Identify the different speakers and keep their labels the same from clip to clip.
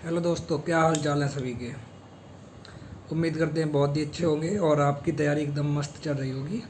Speaker 1: Hello दोस्तों, क्या हाल चाल है सभी के। उम्मीद करते हैं बहुत ही अच्छे होंगे और आपकी तैयारी एकदम मस्त चल रही होगी।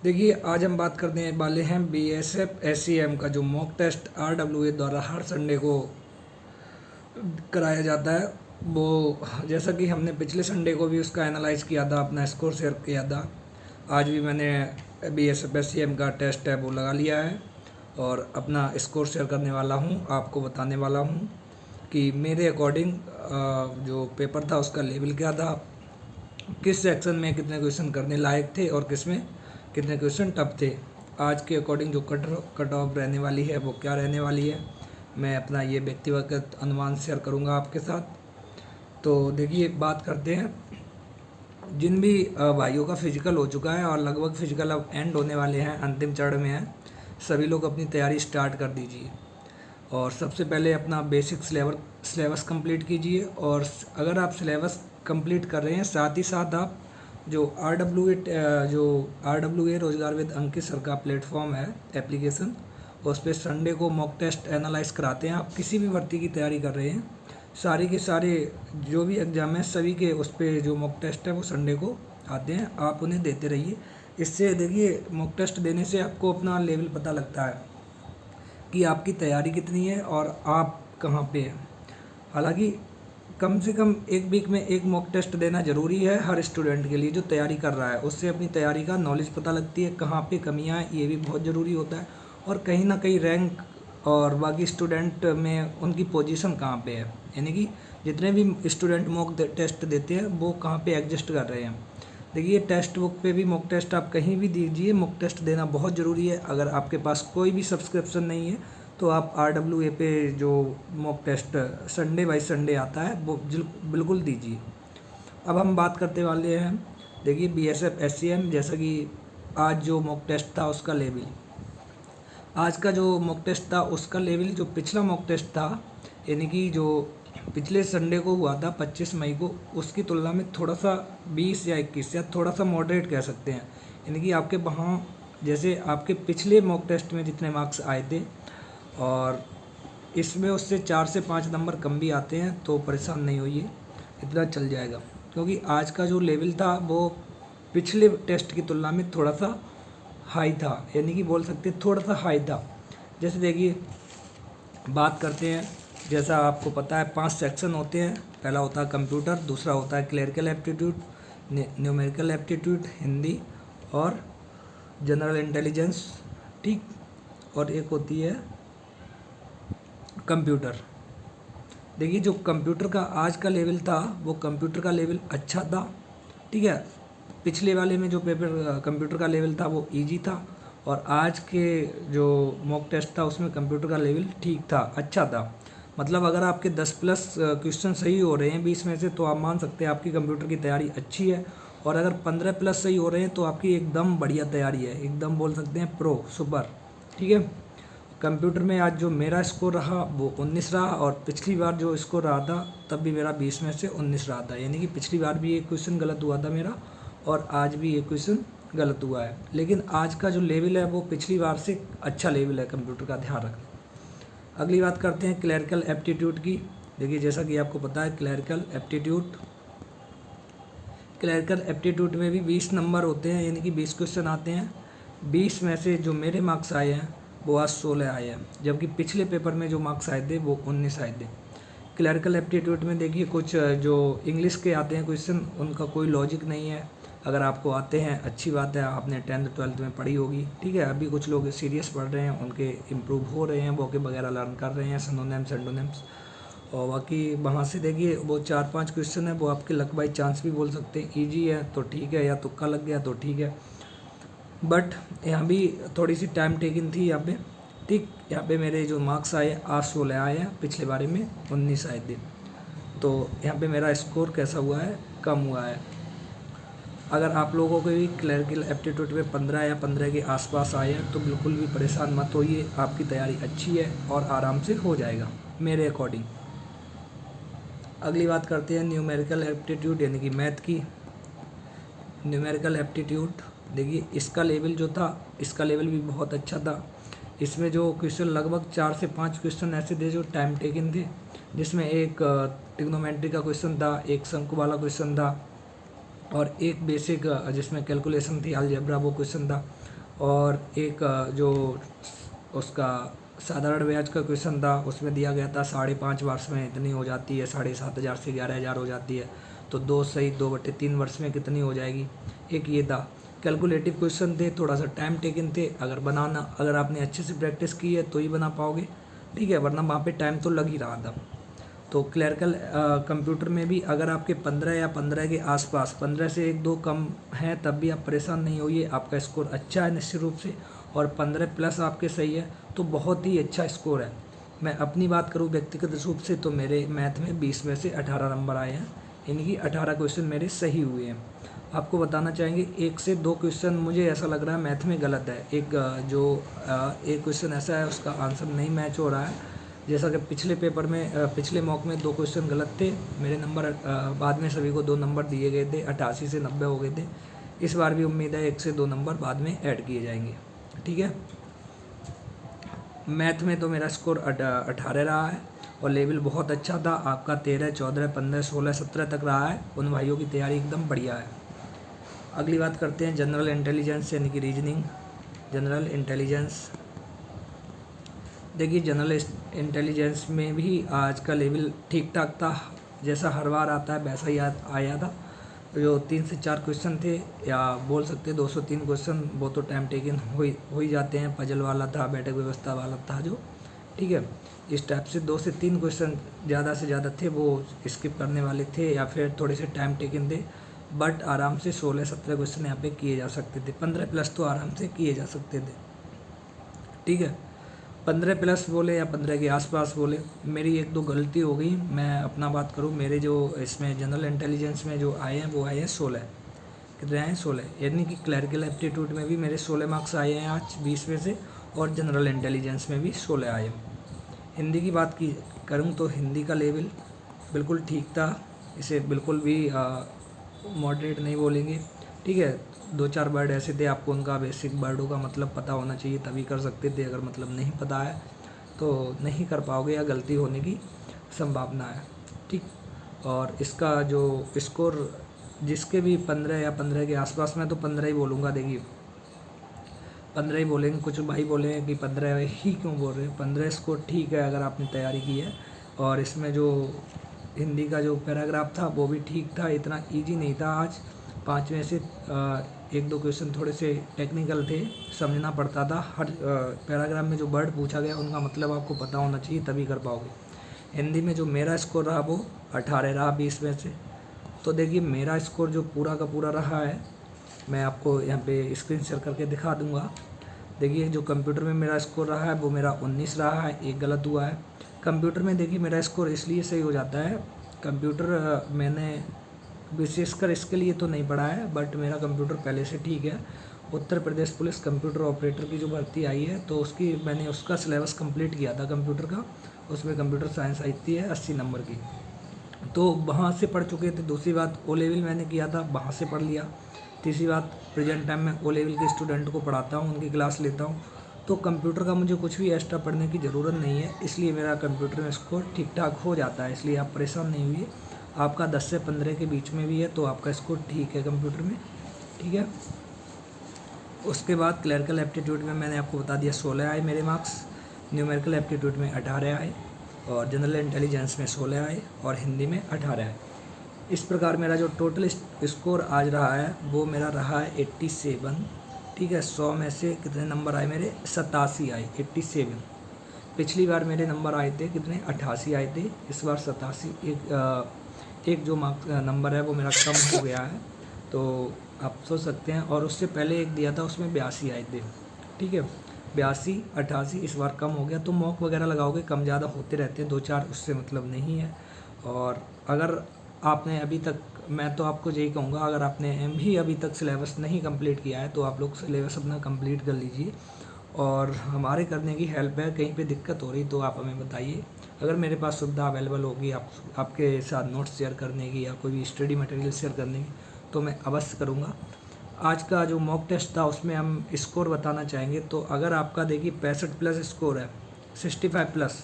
Speaker 1: देखिए, आज हम बात करने वाले हैं बीएसएफ एससीएम का जो मॉक टेस्ट आरडब्ल्यूए द्वारा हर संडे को कराया जाता है। वो जैसा कि हमने पिछले संडे को भी उसका एनालाइज किया था, अपना स्कोर शेयर किया था। आज भी मैंने बीएसएफ एससीएम का टेस्ट है वो लगा लिया है और अपना स्कोर शेयर करने वाला हूँ, आपको बताने वाला हूँ कि मेरे अकॉर्डिंग जो पेपर था उसका लेवल क्या था, किस सेक्शन में कितने क्वेश्चन करने लायक थे और किस में कितने क्वेश्चन टफ थे। आज के अकॉर्डिंग जो कट ऑफ रहने वाली है वो क्या रहने वाली है, मैं अपना ये व्यक्तिगत अनुमान शेयर करूँगा आपके साथ। तो देखिए, बात करते हैं जिन भी भाइयों का फिजिकल हो चुका है और लगभग फिजिकल अब एंड होने वाले हैं, अंतिम चरण में हैं, सभी लोग अपनी तैयारी स्टार्ट कर दीजिए और सबसे पहले अपना बेसिक सिलेबस कंप्लीट कीजिए। और अगर आप सिलेबस कंप्लीट कर रहे हैं, साथ ही साथ आप जो आर डब्ल्यू ए रोजगार विद अंकित सर का प्लेटफॉर्म है एप्लीकेशन, उस पर संडे को मॉक टेस्ट एनालाइज कराते हैं। आप किसी भी भर्ती की तैयारी कर रहे हैं, सारे के सारे जो भी एग्ज़ाम हैं सभी के उस पर जो मॉक टेस्ट है वो संडे को आते हैं, आप उन्हें देते रहिए। इससे देखिए, मॉक टेस्ट देने से आपको अपना लेवल पता लगता है कि आपकी तैयारी कितनी है और आप कहाँ पे हैं। हालांकि कम से कम एक वीक में एक मॉक टेस्ट देना ज़रूरी है हर स्टूडेंट के लिए जो तैयारी कर रहा है। उससे अपनी तैयारी का नॉलेज पता लगती है, कहाँ पे कमियाँ हैं, ये भी बहुत ज़रूरी होता है। और कहीं ना कहीं रैंक और बाकी स्टूडेंट में उनकी पोजीशन कहाँ पे है, यानी कि जितने भी स्टूडेंट मॉक टेस्ट देते हैं वो कहाँ पे एग्जिस्ट कर रहे हैं। देखिए, टेक्स्ट बुक पे भी मॉक टेस्ट आप कहीं भी दीजिए, मॉक टेस्ट देना बहुत ज़रूरी है। अगर आपके पास कोई भी सब्सक्रिप्शन नहीं है तो आप आरडब्ल्यूए पे जो mock test Sunday by Sunday आता है वो बिल्कुल दीजिए। अब हम बात करते वाले हैं, देखिए बीएसएफ एससीएम, जैसा कि आज जो मॉक टेस्ट था उसका लेवल, आज का जो मॉक टेस्ट था उसका लेवल जो पिछला मॉक टेस्ट था, यानी कि जो पिछले संडे को हुआ था 25 मई को, उसकी तुलना में थोड़ा सा 20 या 21 या थोड़ा सा मॉडरेट कह सकते हैं। यानी कि आपके वहाँ जैसे आपके पिछले मॉक टेस्ट में जितने मार्क्स आए थे और इसमें उससे 4 से 5 नंबर कम भी आते हैं तो परेशान नहीं होइए, इतना चल जाएगा। क्योंकि आज का जो लेवल था वो पिछले टेस्ट की तुलना में थोड़ा सा हाई था, यानी कि बोल सकते हैं थोड़ा सा हाई था। जैसे देखिए, बात करते हैं, जैसा आपको पता है 5 सेक्शन होते हैं। पहला होता है कंप्यूटर, दूसरा होता है clerical aptitude, numerical aptitude Hindi और जनरल इंटेलिजेंस, ठीक, और एक होती है कंप्यूटर। देखिए, जो कंप्यूटर का आज का लेवल था वो कंप्यूटर का लेवल अच्छा था, ठीक है। पिछले वाले में जो पेपर कंप्यूटर का लेवल था वो इजी था और आज के जो मॉक टेस्ट था उसमें कंप्यूटर का लेवल ठीक था, अच्छा था। मतलब अगर आपके 10 प्लस क्वेश्चन सही हो रहे हैं 20 में से तो आप मान सकते हैं आपकी कंप्यूटर की तैयारी अच्छी है। और अगर 15 प्लस सही हो रहे हैं तो आपकी एकदम बढ़िया तैयारी है, एकदम बोल सकते हैं प्रो सुपर, ठीक है। कंप्यूटर में आज जो मेरा स्कोर रहा वो 19 रहा और पिछली बार जो स्कोर रहा था तब भी मेरा 20 में से 19 रहा था। यानी कि पिछली बार भी एक क्वेश्चन गलत हुआ था मेरा और आज भी एक क्वेश्चन गलत हुआ है। लेकिन आज का जो लेवल है वो पिछली बार से अच्छा लेवल है कंप्यूटर का, ध्यान रखना। अगली बात करते हैं क्लरिकल एप्टीट्यूड की। देखिए, जैसा कि आपको पता है क्लरिकल एप्टीट्यूड में भी 20 नंबर होते हैं, यानी कि 20 क्वेश्चन आते हैं। 20 में से जो मेरे मार्क्स आए हैं वो आज 16 आए हैं, जबकि पिछले पेपर में जो मार्क्स आए थे वो 19 आए थे। क्लरिकल एप्टीट्यूड में देखिए, कुछ जो इंग्लिश के आते हैं क्वेश्चन उनका कोई लॉजिक नहीं है। अगर आपको आते हैं अच्छी बात है, आपने 10th 12th में पढ़ी होगी, ठीक है। अभी कुछ लोग सीरियस पढ़ रहे हैं, उनके इम्प्रूव हो रहे हैं, वोके वगैरह लर्न कर रहे हैं, सिनोनिम्स एंटोनिम्स। और बाकी वहाँ से देखिए वो 4-5 क्वेश्चन है वो आपके लक बाई चांस भी बोल सकते हैं, ईजी है तो ठीक है, या तुक्का लग गया तो ठीक है। बट यहाँ भी थोड़ी सी टाइम टेकिंग थी यहाँ पे, ठीक। यहाँ पे मेरे जो मार्क्स आए आज 16 आए हैं, पिछले बारे में 19 आए थे। तो यहाँ पे मेरा स्कोर कैसा हुआ है, कम हुआ है। अगर आप लोगों को भी क्लरिकल एप्टीट्यूड में 15 या 15 के आसपास आए हैं तो बिल्कुल भी परेशान मत होइए, आपकी तैयारी अच्छी है और आराम से हो जाएगा मेरे अकॉर्डिंग। अगली बात करते हैं न्यूमेरिकल एप्टीट्यूड, यानी कि मैथ की। न्यूमेरिकल एप्टीट्यूड देखिए, इसका लेवल जो था, इसका लेवल भी बहुत अच्छा था। इसमें जो क्वेश्चन लगभग 4 से 5 क्वेश्चन ऐसे थे जो टाइम टेकन थे, जिसमें एक ट्रिग्नोमेट्री का क्वेश्चन था, एक शंकु वाला क्वेश्चन था, और एक बेसिक जिसमें कैलकुलेशन थी अलजेब्रा वो क्वेश्चन था, और एक जो उसका साधारण ब्याज का क्वेश्चन था, उसमें दिया गया था 5.5 वर्ष में इतनी हो जाती है, 7,500 से 11,000 हो जाती है, तो 2 सही 2/3 वर्ष में कितनी हो जाएगी। एक ये था। कैलकुलेटिव क्वेश्चन थे, थोड़ा सा टाइम टेकन थे, अगर आपने अच्छे से प्रैक्टिस की है तो ही बना पाओगे, ठीक है, वरना वहाँ पे टाइम तो लग ही रहा था। तो क्लरिकल कंप्यूटर में भी अगर आपके 15 या 15 के आसपास, 15 से 1-2 कम हैं, तब भी आप परेशान नहीं होइए, आपका स्कोर अच्छा है निश्चित रूप से, और 15 प्लस आपके सही है तो बहुत ही अच्छा स्कोर है। मैं अपनी बात करूँ व्यक्तिगत रूप से तो मेरे मैथ में 20 में से 18 नंबर आए हैं, इनकी 18 क्वेश्चन मेरे सही हुए हैं। आपको बताना चाहेंगे 1 से 2 क्वेश्चन मुझे ऐसा लग रहा है मैथ में गलत है। एक क्वेश्चन ऐसा है उसका आंसर नहीं मैच हो रहा है, जैसा कि पिछले पेपर में पिछले मॉक में 2 क्वेश्चन गलत थे, मेरे नंबर बाद में सभी को 2 नंबर दिए गए थे, 88 से 90 हो गए थे। इस बार भी उम्मीद है 1 से 2 नंबर बाद में ऐड किए जाएंगे, ठीक है। मैथ में तो मेरा स्कोर 18 रहा है और लेवल बहुत अच्छा था। आपका 13, 14, 15, 16, 17 तक रहा है। उन भाइयों की तैयारी एकदम बढ़िया है। अगली बात करते हैं जनरल इंटेलिजेंस यानी कि रीजनिंग। जनरल इंटेलिजेंस, देखिए जनरल इंटेलिजेंस में भी आज का लेवल ठीक ठाक था, जैसा हर बार आता है वैसा ही आया था। जो 3 से 4 क्वेश्चन थे, या बोल सकते हैं 203 क्वेश्चन, वो तो टाइम टेकन हो ही जाते हैं। पजल वाला था, बैठक व्यवस्था वाला था जो, ठीक है। इस टाइप से 2 से 3 क्वेश्चन ज़्यादा से ज़्यादा थे, वो स्किप करने वाले थे या फिर थोड़े से टाइम टेकन थे, बट आराम से 16-17 क्वेश्चन यहाँ पे किए जा सकते थे। 15 प्लस तो आराम से किए जा सकते थे, ठीक है। 15 प्लस बोले या 15 के आसपास बोले, मेरी 1-2 गलती हो गई। मैं अपना बात करूँ, मेरे जो इसमें जनरल इंटेलिजेंस में जो आए हैं वो आए हैं 16। कितने आए हैं? 16, यानी कि क्लरिकल एप्टीट्यूड में भी मेरे 16 मार्क्स आए हैं आज 20 में से, और जनरल इंटेलिजेंस में भी 16 आए हैं। हिंदी की बात की करूँ तो हिंदी का लेवल बिल्कुल ठीक था, इसे बिल्कुल भी मॉडरेट नहीं बोलेंगे, ठीक है। 2-4 वर्ड ऐसे थे, आपको उनका बेसिक वर्डों का मतलब पता होना चाहिए तभी कर सकते थे। अगर मतलब नहीं पता है तो नहीं कर पाओगे या गलती होने की संभावना है, ठीक। और इसका जो स्कोर जिसके भी 15 या 15 के आसपास, मैं तो 15 ही बोलूँगा। देखिए 15 ही बोलेंगे, कुछ भाई बोले कि 15 ही क्यों बोल रहे हैं। 15 स्कोर ठीक है अगर आपने तैयारी की है। और इसमें जो हिंदी का जो पैराग्राफ था वो भी ठीक था, इतना ईजी नहीं था। आज 5 में से 1-2 क्वेश्चन थोड़े से टेक्निकल थे, समझना पड़ता था। हर पैराग्राफ में जो वर्ड पूछा गया उनका मतलब आपको पता होना चाहिए तभी कर पाओगे। हिंदी में जो मेरा स्कोर रहा वो 18 रहा 20 में से। तो देखिए मेरा स्कोर जो पूरा का पूरा रहा है, मैं आपको यहाँ पे स्क्रीन शेयर करके दिखा दूँगा। देखिए जो कंप्यूटर में मेरा स्कोर रहा है वो मेरा 19 रहा है, एक गलत हुआ है। कंप्यूटर में देखिए मेरा स्कोर इसलिए सही हो जाता है, कंप्यूटर मैंने विशेषकर इसके लिए तो नहीं पढ़ा है, बट मेरा कंप्यूटर पहले से ठीक है। Uttar Pradesh police computer operator की जो भर्ती आई है तो मैंने उसका सिलेबस कंप्लीट किया था कंप्यूटर का। उसमें कंप्यूटर साइंस आती है 80 नंबर की, तो वहाँ से पढ़ चुके थे। दूसरी बात ओ लेवल मैंने किया था, वहाँ से पढ़ लिया। तीसरी बात, प्रेजेंट टाइम में ओ लेवल के स्टूडेंट को पढ़ाता हूँ, उनकी क्लास लेता हूँ, तो कंप्यूटर का मुझे कुछ भी एक्स्ट्रा पढ़ने की ज़रूरत नहीं है, इसलिए मेरा कंप्यूटर में स्कोर ठीक ठाक हो जाता है। इसलिए आप परेशान नहीं हुई। आपका 10 से 15 के बीच में भी है तो आपका स्कोर ठीक है कंप्यूटर में, ठीक है। उसके बाद क्लरिकल एप्टीट्यूड में मैंने आपको बता दिया 16 आए मेरे मार्क्स, न्यूमेरिकल एप्टीट्यूड में 18 आए, और जनरल इंटेलिजेंस में 16 आए, और हिंदी में 18 आए। इस प्रकार मेरा जो टोटल स्कोर आज रहा है वो मेरा रहा है 87, ठीक है। 100 में से कितने नंबर आए मेरे? 87 आए, 87। पिछली बार मेरे नंबर आए थे कितने? 88 आए थे। इस बार 87। एक जो नंबर है वो मेरा कम हो गया है, तो आप सोच सकते हैं। और उससे पहले एक दिया था उसमें 82 आए थे, ठीक है। 82, 88 इस बार कम हो गया। तो मॉक वगैरह लगाओगे कम ज़्यादा होते रहते हैं, 2-4, उससे मतलब नहीं है। और अगर आपने अभी तक, मैं तो आपको यही कहूँगा, अगर आपने भी अभी तक सिलेबस नहीं कंप्लीट किया है तो आप लोग सिलेबस अपना कंप्लीट कर लीजिए। और हमारे करने की हेल्प है, कहीं पे दिक्कत हो रही तो आप हमें बताइए। अगर मेरे पास सुविधा अवेलेबल होगी आपके साथ नोट्स शेयर करने की या कोई भी स्टडी मटेरियल शेयर करने की, तो मैं अवश्य करूँगा। आज का जो मॉक टेस्ट था उसमें हम स्कोर बताना चाहेंगे। तो अगर आपका देखिए 65+ स्कोर है, 65+,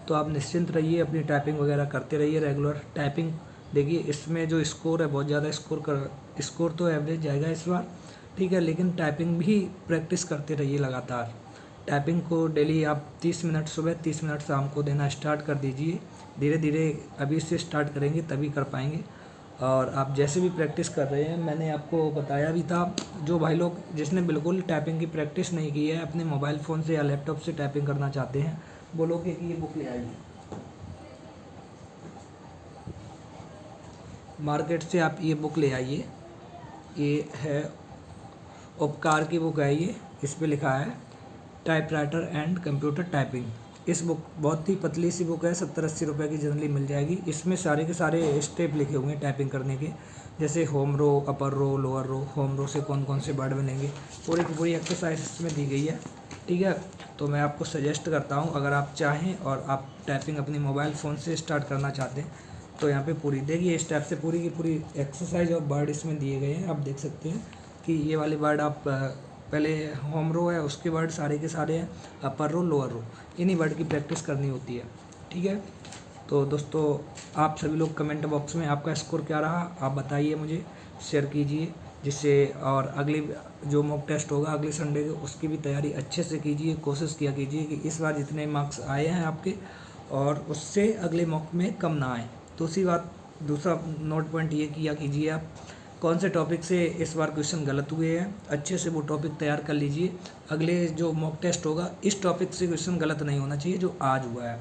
Speaker 1: तो आप निश्चिंत रहिए, अपनी टाइपिंग वगैरह करते रहिए रेगुलर टाइपिंग। देखिए इसमें जो स्कोर है बहुत ज़्यादा स्कोर तो एवरेज जाएगा इस बार, ठीक है, लेकिन टाइपिंग भी प्रैक्टिस करते रहिए लगातार। टाइपिंग को डेली आप 30 मिनट सुबह 30 मिनट शाम को देना स्टार्ट कर दीजिए। धीरे धीरे अभी से स्टार्ट करेंगे तभी कर पाएंगे। और आप जैसे भी प्रैक्टिस कर रहे हैं, मैंने आपको बताया भी था, जो भाई लोग जिसने बिल्कुल टाइपिंग की प्रैक्टिस नहीं की है, अपने मोबाइल फ़ोन से या लैपटॉप से टाइपिंग करना चाहते हैं, वो लोग कि ये बुक ले आइए, मार्केट से आप ये बुक ले आइए। ये है उपकार की बुक है ये, इस पे लिखा है टाइपराइटर एंड कंप्यूटर टाइपिंग। इस बुक बहुत ही पतली सी बुक है, 70-80 रुपये की जनरली मिल जाएगी। इसमें सारे के सारे स्टेप लिखे हुए हैं टाइपिंग करने के, जैसे होम रो, अपर रो, लोअर रो, होम रो से कौन कौन से वर्ड बनेंगे, पूरी की पूरी एक्सरसाइज इसमें दी गई है, ठीक है। तो मैं आपको सजेस्ट करता हूँ, अगर आप चाहें और आप टाइपिंग अपनी मोबाइल फ़ोन से स्टार्ट करना चाहते हैं, तो यहाँ पे पूरी देखिए इस टाइप से पूरी की पूरी एक्सरसाइज और वर्ड इसमें दिए गए हैं। आप देख सकते हैं कि ये वाले वर्ड आप पहले होम रो है, उसके वर्ड सारे के सारे हैं, अपर रो, लोअर रो, इन्हीं वर्ड की प्रैक्टिस करनी होती है, ठीक है। तो दोस्तों आप सभी लोग कमेंट बॉक्स में आपका स्कोर क्या रहा आप बताइए, मुझे शेयर कीजिए, जिससे और अगली जो मॉक टेस्ट होगा अगले संडे को उसकी भी तैयारी अच्छे से कीजिए। कोशिश किया कीजिए कि इस बार जितने मार्क्स आए हैं आपके, और उससे अगले मॉक में कम ना आए। दूसरा नोट पॉइंट ये किया कीजिए, आप कौन से टॉपिक से इस बार क्वेश्चन गलत हुए हैं, अच्छे से वो टॉपिक तैयार कर लीजिए। अगले जो मॉक टेस्ट होगा इस टॉपिक से क्वेश्चन गलत नहीं होना चाहिए जो आज हुआ है।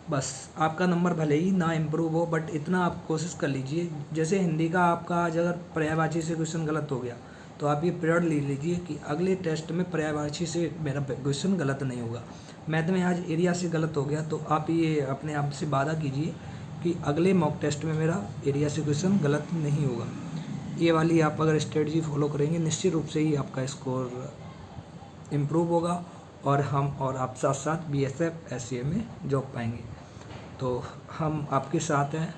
Speaker 1: बस आपका नंबर भले ही ना इम्प्रूव हो, बट इतना आप कोशिश कर लीजिए। जैसे हिंदी का आपका आज अगर पर्यायवाची से क्वेश्चन गलत हो गया, तो आप ये प्रेयर ले लीजिए कि अगले टेस्ट में पर्यायवाची से मेरा क्वेश्चन गलत नहीं होगा। मैथ में आज एरिया से गलत हो गया, तो आप ये अपने आप से वादा कीजिए कि अगले मॉक टेस्ट में मेरा एरिया से क्वेश्चन गलत नहीं होगा। ये वाली आप अगर स्ट्रेटजी फॉलो करेंगे, निश्चित रूप से ही आपका स्कोर इम्प्रूव होगा, और हम और आप साथ साथ BSF SCA में जॉब पाएंगे। तो हम आपके साथ हैं,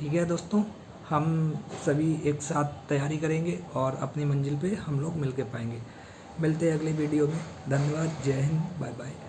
Speaker 1: ठीक है दोस्तों। हम सभी एक साथ तैयारी करेंगे और अपनी मंजिल पे हम लोग मिल के पाएंगे। मिलते हैं अगली वीडियो में। धन्यवाद, जय हिंद, बाय बाय।